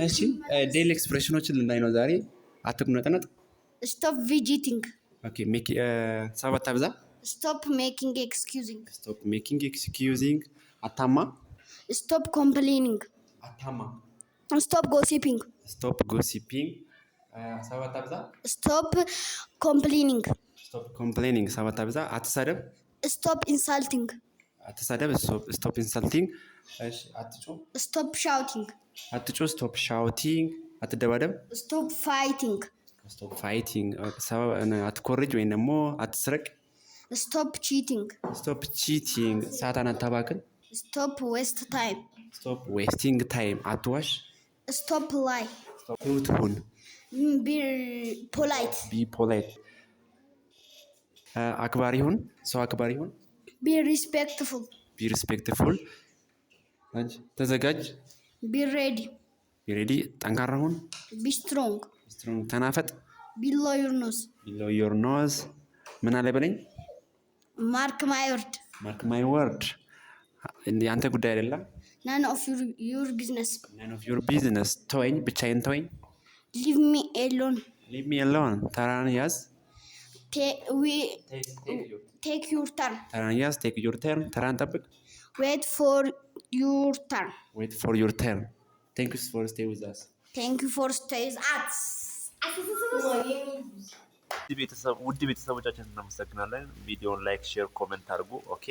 እሺ ዴይሊ ኤክስፕሬሽኖችን ልናይ ነው ዛሬ። አትቁነጥነጥ። Stop fidgeting. ኦኬ ሜክ ሰባት አብዛ። Stop making excusing. ስቶፕ ሜኪንግ ኤክስኪዩዚንግ። አታማ። Stop complaining. አታማ። Stop gossiping. ስቶፕ ጎሲፒንግ። ሰባት አብዛ። Stop complaining. ስቶፕ ኮምፕሌኒንግ። ሰባት አብዛ። አትሳደብ። Stop insulting. አትሳደብ። ስቶፕ ኢንሰልቲንግ። እሺ አትጩ። Stop shouting. አትጩ። ስቶፕ ሻውቲንግ። አትደባደብ። Stop fighting. ስቶፕ ፋይቲንግ። አትኮርጅ ወይም ደግሞ አትስረቅ። Stop cheating. ስቶፕ ቺቲንግ። ሰዓትን አታባክን። Stop waste time. ስቶፕ ዌስቲንግ ታይም። አትዋሽ። Stop lie. ትሁት ሁን። Be polite. ቢ ፖላይት። አክባሪ ሁን። ሰው አክባሪ ሁን። Be respectful. ቢ ሪስፔክትፉል። ተዘጋጅ። Be ready. ቢ ሬዲ። ጠንካራ ሁን። Be strong. ስትሮንግ። ተናፈጥ። Below your nose. ቢሎ ዮር ኖዝ። ምን አለ በለኝ። Mark my word. ማርክ ማይ ወርድ። የአንተ ጉዳይ አይደለም። None of your business. ናን ኦፍ ዩር ቢዝነስ። ተወኝ፣ ብቻዬን ተወኝ። Leave me alone. ሊቭ ሚ አሎን። ተራን ያዝ። Take your turn. ተራን ያዝ። ቴክ ዩር ተርን። ተራን ጠብቅ። Wait for your turn. ዌት ፎር ዩር ተርን። ቴንክ ዩ ፎር ስቴይ ዊዝ አስ። Thank you for staying at. ውድ ቤተሰቦቻችን እናመሰግናለን። ቪዲዮውን ላይክ፣ ሼር፣ ኮሜንት አድርጉ። ኦኬ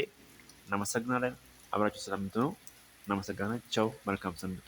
እናመሰግናለን። አብራችሁ ስለምትሆኑ እናመሰግናለን። ቻው፣ መልካም ሰንብቱ።